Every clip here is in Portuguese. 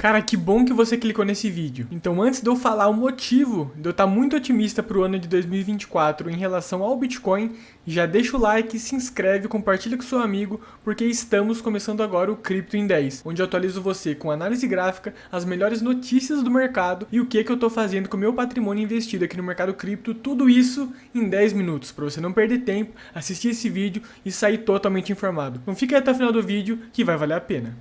Cara, que bom que você clicou nesse vídeo. Então, antes de eu falar o motivo de eu estar muito otimista para o ano de 2024 em relação ao Bitcoin, já deixa o like, se inscreve, compartilha com seu amigo, porque estamos começando agora o Cripto em 10, onde eu atualizo você com análise gráfica, as melhores notícias do mercado e o que eu estou fazendo com o meu patrimônio investido aqui no mercado cripto, tudo isso em 10 minutos, para você não perder tempo, assistir esse vídeo e sair totalmente informado. Então fica aí até o final do vídeo que vai valer a pena.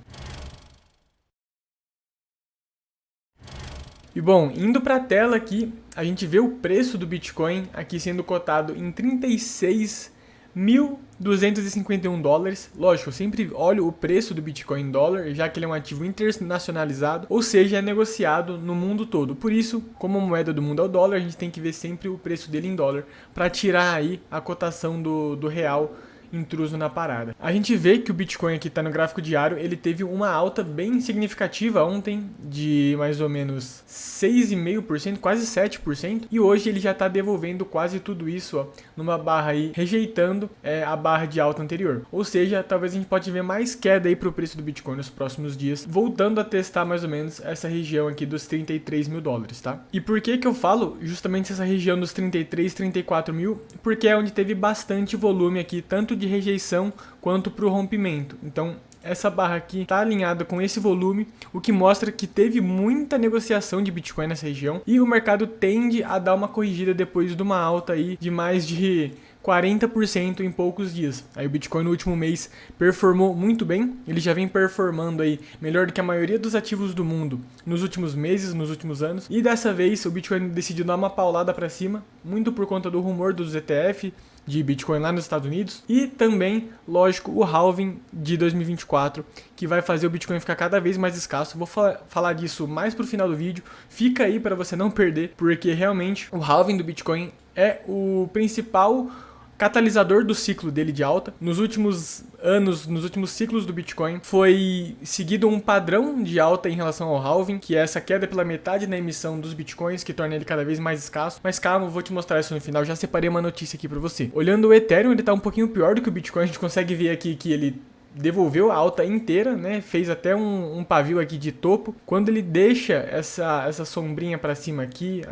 E bom, indo para a tela aqui, a gente vê o preço do Bitcoin aqui sendo cotado em 36.251 dólares. Lógico, eu sempre olho o preço do Bitcoin em dólar, já que ele é um ativo internacionalizado, ou seja, é negociado no mundo todo. Por isso, como a moeda do mundo é o dólar, a gente tem que ver sempre o preço dele em dólar, para tirar aí a cotação do real intruso na parada. A gente vê que o Bitcoin aqui está no gráfico diário, ele teve uma alta bem significativa ontem, de mais ou menos 6,5%, quase 7%, e hoje ele já está devolvendo quase tudo isso, ó, numa barra aí, rejeitando a barra de alta anterior. Ou seja, talvez a gente pode ver mais queda aí para o preço do Bitcoin nos próximos dias, voltando a testar mais ou menos essa região aqui dos 33 mil dólares, tá? E por que eu falo justamente essa região dos 33, 34 mil? Porque é onde teve bastante volume aqui, tanto de rejeição quanto para o rompimento. Então essa barra aqui está alinhada com esse volume, o que mostra que teve muita negociação de Bitcoin nessa região e o mercado tende a dar uma corrigida depois de uma alta aí de mais de 40% em poucos dias. Aí o Bitcoin no último mês performou muito bem, ele já vem performando aí melhor do que a maioria dos ativos do mundo nos últimos meses, nos últimos anos. E dessa vez o Bitcoin decidiu dar uma paulada para cima, muito por conta do rumor dos ETF de Bitcoin lá nos Estados Unidos e também, lógico, o halving de 2024, que vai fazer o Bitcoin ficar cada vez mais escasso. Vou falar disso mais pro final do vídeo, fica aí para você não perder, porque realmente o halving do Bitcoin é o principal catalisador do ciclo dele de alta. Nos últimos anos, nos últimos ciclos do Bitcoin, foi seguido um padrão de alta em relação ao halving, que é essa queda pela metade na emissão dos Bitcoins, que torna ele cada vez mais escasso. Mas calma, eu vou te mostrar isso no final, já separei uma notícia aqui pra você. Olhando o Ethereum, ele tá um pouquinho pior do que o Bitcoin, a gente consegue ver aqui que ele devolveu a alta inteira, né? Fez até um pavio aqui de topo. Quando ele deixa essa sombrinha para cima aqui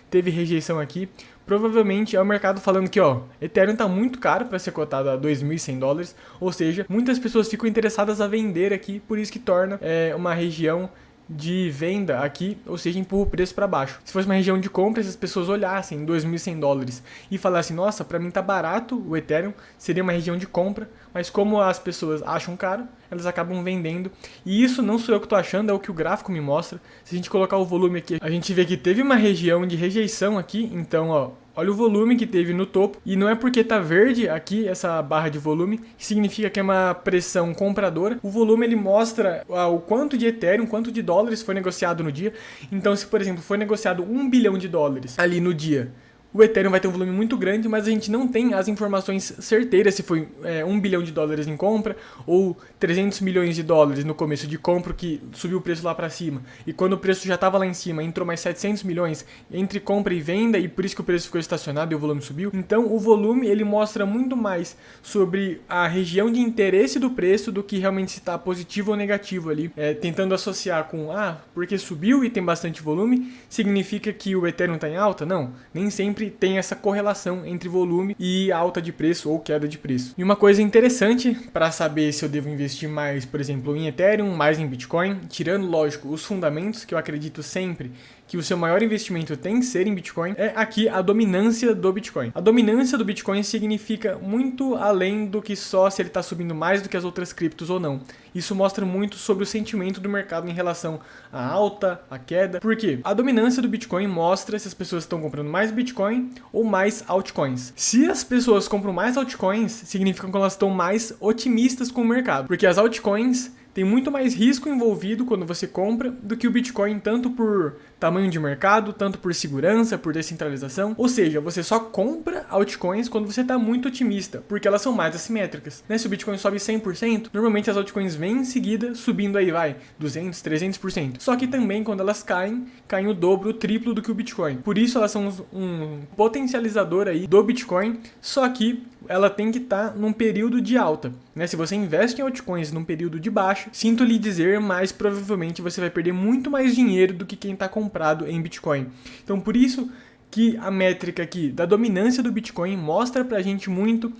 teve rejeição aqui. Provavelmente é o mercado falando que, ó, Ethereum tá muito caro para ser cotado a 2.100 dólares, ou seja, muitas pessoas ficam interessadas a vender aqui, por isso que torna uma região de venda aqui, ou seja, empurra o preço para baixo. Se fosse uma região de compra, se as pessoas olhassem 2.100 dólares e falassem, nossa, para mim tá barato o Ethereum, seria uma região de compra, mas como as pessoas acham caro, elas acabam vendendo. E isso não sou eu que tô achando, é o que o gráfico me mostra. Se a gente colocar o volume aqui, a gente vê que teve uma região de rejeição aqui, então, ó, olha o volume que teve no topo, e não é porque tá verde aqui essa barra de volume que significa que é uma pressão compradora. O volume ele mostra o quanto de Ethereum, quanto de dólares foi negociado no dia. Então se, por exemplo, foi negociado 1 bilhão de dólares ali no dia, o Ethereum vai ter um volume muito grande, mas a gente não tem as informações certeiras se foi 1 bilhão de dólares em compra ou 300 milhões de dólares no começo de compra, que subiu o preço lá para cima. E quando o preço já estava lá em cima, entrou mais 700 milhões entre compra e venda, e por isso que o preço ficou estacionado e o volume subiu. Então o volume ele mostra muito mais sobre a região de interesse do preço do que realmente se está positivo ou negativo ali. Tentando associar com, porque subiu e tem bastante volume, significa que o Ethereum está em alta? Não, nem sempre tem essa correlação entre volume e alta de preço ou queda de preço. E uma coisa interessante para saber se eu devo investir mais, por exemplo, em Ethereum, mais em Bitcoin, tirando, lógico, os fundamentos, que eu acredito sempre que o seu maior investimento tem que ser em Bitcoin, é aqui a dominância do Bitcoin. A dominância do Bitcoin significa muito além do que só se ele está subindo mais do que as outras criptos ou não. Isso mostra muito sobre o sentimento do mercado em relação à alta, à queda. Por quê? A dominância do Bitcoin mostra se as pessoas estão comprando mais Bitcoin ou mais altcoins. Se as pessoas compram mais altcoins, significa que elas estão mais otimistas com o mercado, porque as altcoins tem muito mais risco envolvido quando você compra do que o Bitcoin, tanto por tamanho de mercado, tanto por segurança, por descentralização. Ou seja, você só compra altcoins quando você está muito otimista, porque elas são mais assimétricas. Se o Bitcoin sobe 100%, normalmente as altcoins vêm em seguida subindo aí, 200, 300%. Só que também quando elas caem o dobro, o triplo do que o Bitcoin. Por isso elas são um potencializador aí do Bitcoin, só que ela tem que estar num período de alta. Se você investe em altcoins num período de baixa, sinto lhe dizer, mas provavelmente você vai perder muito mais dinheiro do que quem está comprado em Bitcoin. Então por isso que a métrica aqui da dominância do Bitcoin mostra pra gente muito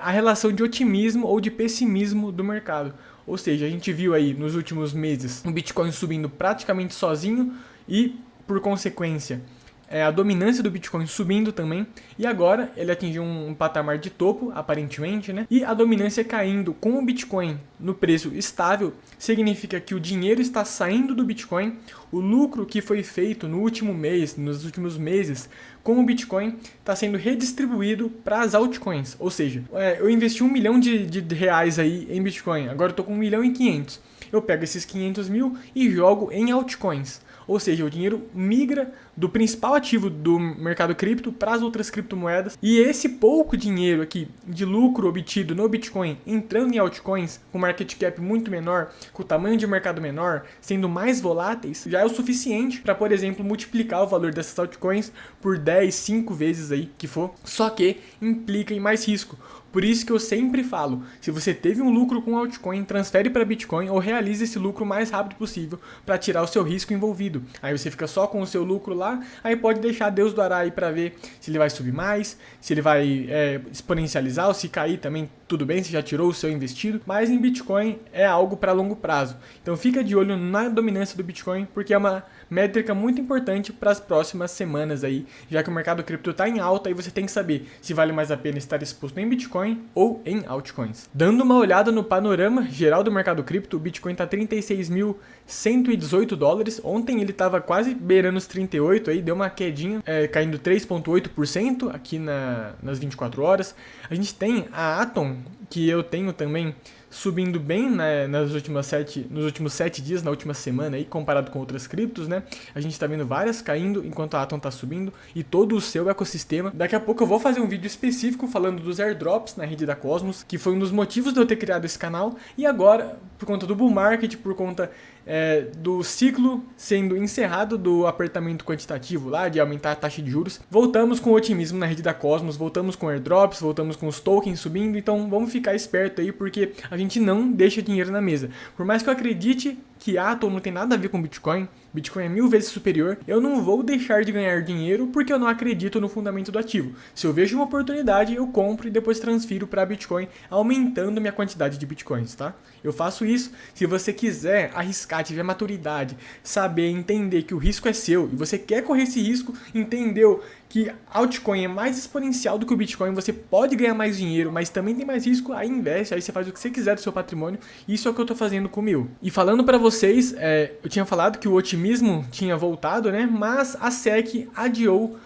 a relação de otimismo ou de pessimismo do mercado. Ou seja, a gente viu aí nos últimos meses o Bitcoin subindo praticamente sozinho e, por consequência, a dominância do Bitcoin subindo também, e agora ele atingiu um patamar de topo, aparentemente, né? E a dominância caindo com o Bitcoin no preço estável, significa que o dinheiro está saindo do Bitcoin, o lucro que foi feito no último mês, nos últimos meses, com o Bitcoin, está sendo redistribuído para as altcoins. Ou seja, eu investi 1 milhão de reais aí em Bitcoin, agora eu estou com 1 milhão e 500. Eu pego esses 500 mil e jogo em altcoins. Ou seja, o dinheiro migra do principal ativo do mercado cripto para as outras criptomoedas. E esse pouco dinheiro aqui de lucro obtido no Bitcoin entrando em altcoins, com market cap muito menor, com tamanho de mercado menor, sendo mais voláteis, já é o suficiente para, por exemplo, multiplicar o valor dessas altcoins por 10, 5 vezes aí que for. Só que implica em mais risco. Por isso que eu sempre falo, se você teve um lucro com altcoin, transfere para Bitcoin ou realize esse lucro o mais rápido possível para tirar o seu risco envolvido. Aí você fica só com o seu lucro lá, aí pode deixar Deus dará aí para ver se ele vai subir mais, se ele vai exponencializar ou se cair também, tudo bem, você já tirou o seu investido. Mas em Bitcoin é algo para longo prazo. Então fica de olho na dominância do Bitcoin, porque é uma métrica muito importante para as próximas semanas aí, já que o mercado cripto está em alta e você tem que saber se vale mais a pena estar exposto em Bitcoin ou em altcoins. Dando uma olhada no panorama geral do mercado cripto, o Bitcoin está 36.118 dólares. Ontem ele estava quase beirando os 38 aí, deu uma quedinha, caindo 3,8% aqui nas 24 horas. A gente tem a Atom, que eu tenho também, subindo bem, né, nos últimos 7 dias, na última semana aí, comparado com outras criptos, né? A gente tá vendo várias caindo enquanto a Atom tá subindo e todo o seu ecossistema. Daqui a pouco eu vou fazer um vídeo específico falando dos airdrops na rede da Cosmos, que foi um dos motivos de eu ter criado esse canal. E agora, por conta do bull market, por conta do ciclo sendo encerrado do apertamento quantitativo lá, de aumentar a taxa de juros, voltamos com otimismo na rede da Cosmos, voltamos com airdrops, voltamos com os tokens subindo. Então vamos ficar esperto aí, porque a gente não deixa dinheiro na mesa. Por mais que eu acredite que Atom não tem nada a ver com Bitcoin, Bitcoin é 1000 vezes superior, eu não vou deixar de ganhar dinheiro porque eu não acredito no fundamento do ativo. Se eu vejo uma oportunidade, eu compro e depois transfiro para Bitcoin, aumentando minha quantidade de Bitcoins, tá? Eu faço isso. Se você quiser arriscar, tiver maturidade, saber, entender que o risco é seu e você quer correr esse risco, entendeu que altcoin é mais exponencial do que o Bitcoin, você pode ganhar mais dinheiro, mas também tem mais risco, aí investe, aí você faz o que você quiser do seu patrimônio. Isso é o que eu tô fazendo com o meu. E falando para vocês, eu tinha falado que o otimismo tinha voltado, né? Mas a SEC adiou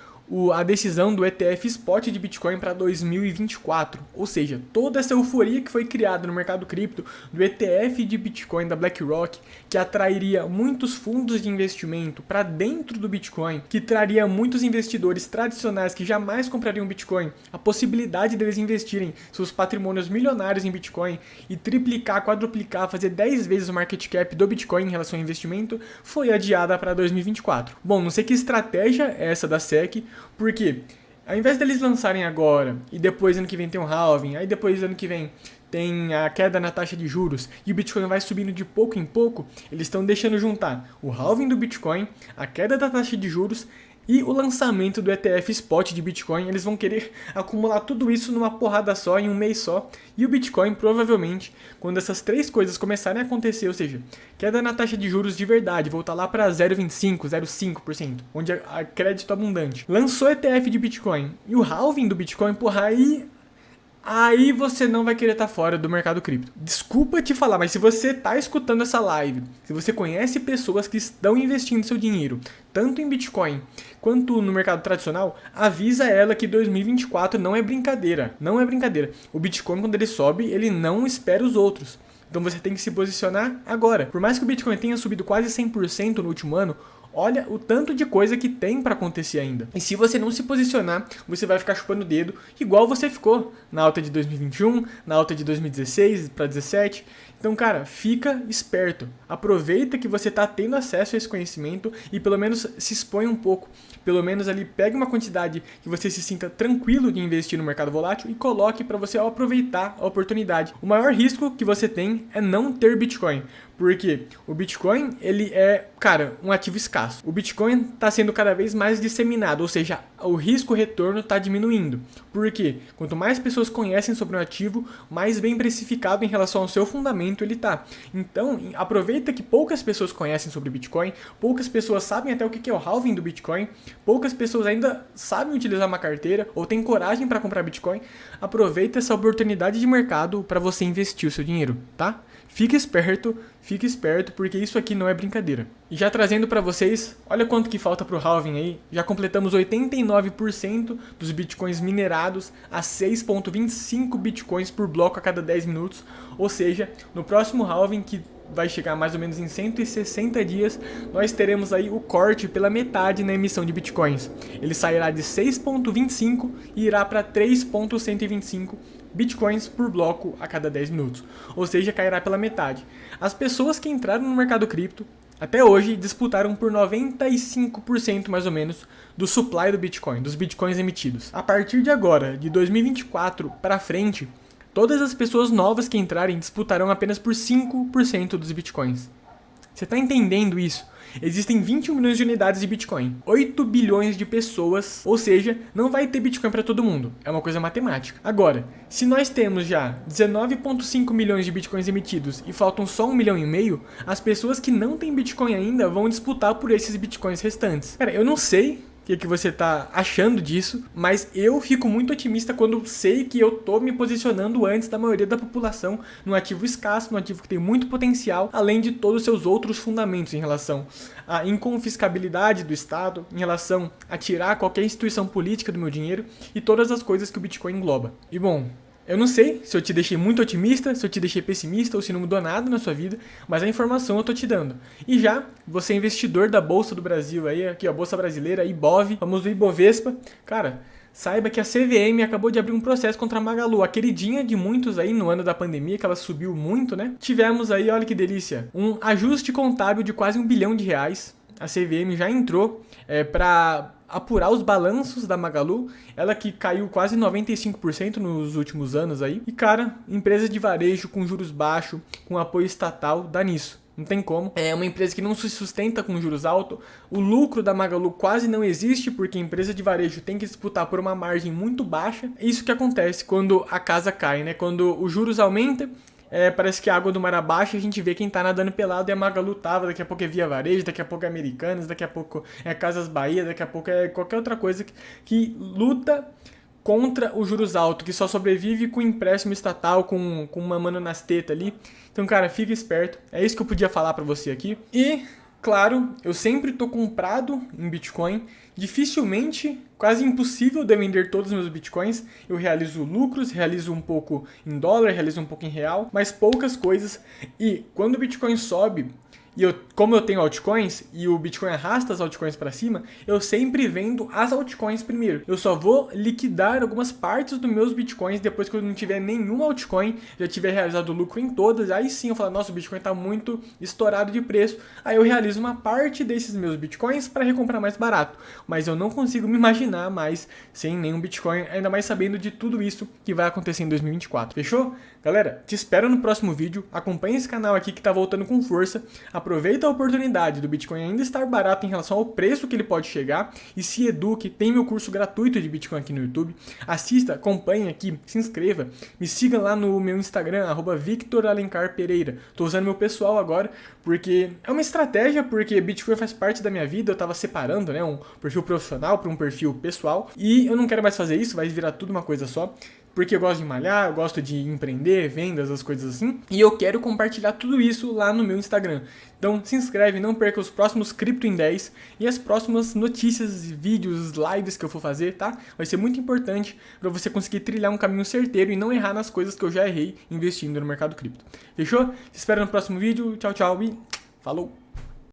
a decisão do ETF Spot de Bitcoin para 2024, ou seja, toda essa euforia que foi criada no mercado cripto do ETF de Bitcoin da BlackRock, que atrairia muitos fundos de investimento para dentro do Bitcoin, que traria muitos investidores tradicionais que jamais comprariam Bitcoin, a possibilidade deles investirem seus patrimônios milionários em Bitcoin e triplicar, quadruplicar, fazer 10 vezes o market cap do Bitcoin em relação ao investimento, foi adiada para 2024. Bom, não sei que estratégia é essa da SEC, porque ao invés deles lançarem agora e depois ano que vem tem um halving, aí depois ano que vem tem a queda na taxa de juros e o Bitcoin vai subindo de pouco em pouco, eles estão deixando juntar o halving do Bitcoin, a queda da taxa de juros e o lançamento do ETF Spot de Bitcoin. Eles vão querer acumular tudo isso numa porrada só, em um mês só. E o Bitcoin, provavelmente, quando essas três coisas começarem a acontecer, ou seja, queda na taxa de juros de verdade, voltar lá para 0,25%, 0,5%, onde é crédito abundante, lançou ETF de Bitcoin e o halving do Bitcoin, porra, aí você não vai querer estar fora do mercado cripto. Desculpa te falar, mas se você está escutando essa live, se você conhece pessoas que estão investindo seu dinheiro, tanto em Bitcoin quanto no mercado tradicional, avisa ela que 2024 não é brincadeira. Não é brincadeira. O Bitcoin, quando ele sobe, ele não espera os outros. Então você tem que se posicionar agora. Por mais que o Bitcoin tenha subido quase 100% no último ano, olha o tanto de coisa que tem para acontecer ainda. E se você não se posicionar, você vai ficar chupando o dedo, igual você ficou na alta de 2021, na alta de 2016 para 2017. Então, cara, fica esperto. Aproveita que você está tendo acesso a esse conhecimento e pelo menos se expõe um pouco. Pelo menos ali pegue uma quantidade que você se sinta tranquilo de investir no mercado volátil e coloque para você aproveitar a oportunidade. O maior risco que você tem é não ter Bitcoin. Porque o Bitcoin, ele é, cara, um ativo escasso. O Bitcoin está sendo cada vez mais disseminado, ou seja, o risco-retorno está diminuindo. Por quê? Quanto mais pessoas conhecem sobre um ativo, mais bem precificado em relação ao seu fundamento ele está. Então, aproveita que poucas pessoas conhecem sobre Bitcoin, poucas pessoas sabem até o que é o halving do Bitcoin, poucas pessoas ainda sabem utilizar uma carteira ou têm coragem para comprar Bitcoin. Aproveita essa oportunidade de mercado para você investir o seu dinheiro, tá? Fique esperto, porque isso aqui não é brincadeira. E já trazendo para vocês, olha quanto que falta pro halving aí. Já completamos 89% dos bitcoins minerados a 6,25 bitcoins por bloco a cada 10 minutos. Ou seja, no próximo halving, que vai chegar mais ou menos em 160 dias, nós teremos aí o corte pela metade na emissão de bitcoins. Ele sairá de 6,25 e irá para 3,125 bitcoins por bloco a cada 10 minutos, ou seja, cairá pela metade. As pessoas que entraram no mercado cripto até hoje disputaram por 95% mais ou menos do supply do Bitcoin, dos bitcoins emitidos. A partir de agora, de 2024 para frente, todas as pessoas novas que entrarem disputarão apenas por 5% dos bitcoins. Você está entendendo isso? Existem 21 milhões de unidades de Bitcoin, 8 bilhões de pessoas, ou seja, não vai ter Bitcoin para todo mundo, é uma coisa matemática. Agora, se nós temos já 19,5 milhões de Bitcoins emitidos e faltam só 1,5 milhão, as pessoas que não têm Bitcoin ainda vão disputar por esses Bitcoins restantes. Cara, eu não sei o que você tá achando disso, mas eu fico muito otimista quando sei que eu tô me posicionando antes da maioria da população num ativo escasso, num ativo que tem muito potencial, além de todos os seus outros fundamentos em relação à inconfiscabilidade do Estado, em relação a tirar qualquer instituição política do meu dinheiro e todas as coisas que o Bitcoin engloba. E bom, eu não sei se eu te deixei muito otimista, se eu te deixei pessimista ou se não mudou nada na sua vida, mas a informação eu tô te dando. E já, você é investidor da Bolsa do Brasil aí, aqui a Bolsa Brasileira, Ibov, famoso Ibovespa, cara, saiba que a CVM acabou de abrir um processo contra a Magalu, a queridinha de muitos aí no ano da pandemia, que ela subiu muito, né? Tivemos aí, olha que delícia, um ajuste contábil de quase R$1 bilhão. A CVM já entrou para apurar os balanços da Magalu, ela que caiu quase 95% nos últimos anos aí. E cara, empresa de varejo com juros baixos, com apoio estatal, dá nisso. Não tem como. É uma empresa que não se sustenta com juros altos. O lucro da Magalu quase não existe, porque a empresa de varejo tem que disputar por uma margem muito baixa. É isso que acontece quando a casa cai, né? Quando os juros aumentam, parece que a água do mar abaixo, a gente vê quem tá nadando pelado, e a Magalu tava, daqui a pouco é Via Varejo, daqui a pouco é Americanas, daqui a pouco é Casas Bahia, daqui a pouco é qualquer outra coisa que luta contra os juros altos, que só sobrevive com empréstimo estatal, com uma mano nas tetas ali. Então, cara, fica esperto, é isso que eu podia falar pra você aqui. E, claro, eu sempre tô comprado em Bitcoin, dificilmente, quase impossível de vender todos os meus bitcoins. Eu realizo lucros, realizo um pouco em dólar, realizo um pouco em real, mas poucas coisas. E quando o Bitcoin sobe, e como eu tenho altcoins e o Bitcoin arrasta as altcoins para cima, eu sempre vendo as altcoins primeiro. Eu só vou liquidar algumas partes dos meus Bitcoins depois que eu não tiver nenhum altcoin, já tiver realizado lucro em todas. Aí sim eu falo, nossa, o Bitcoin está muito estourado de preço. Aí eu realizo uma parte desses meus Bitcoins para recomprar mais barato. Mas eu não consigo me imaginar mais sem nenhum Bitcoin, ainda mais sabendo de tudo isso que vai acontecer em 2024. Fechou? Galera, te espero no próximo vídeo. Acompanhe esse canal aqui que tá voltando com força. Aproveita a oportunidade do Bitcoin ainda estar barato em relação ao preço que ele pode chegar e se eduque. Tem meu curso gratuito de Bitcoin aqui no YouTube. Assista, acompanhe aqui, se inscreva. Me siga lá no meu Instagram, @VictorAlencarPereira. Tô usando meu pessoal agora porque é uma estratégia, porque Bitcoin faz parte da minha vida. Eu tava separando, né, um perfil profissional para um perfil pessoal e eu não quero mais fazer isso, vai virar tudo uma coisa só. Porque eu gosto de malhar, eu gosto de empreender, vendas, as coisas assim. E eu quero compartilhar tudo isso lá no meu Instagram. Então se inscreve, não perca os próximos Cripto em 10 e as próximas notícias, vídeos, lives que eu for fazer, tá? Vai ser muito importante para você conseguir trilhar um caminho certeiro e não errar nas coisas que eu já errei investindo no mercado cripto. Fechou? Te espero no próximo vídeo. Tchau, tchau e falou!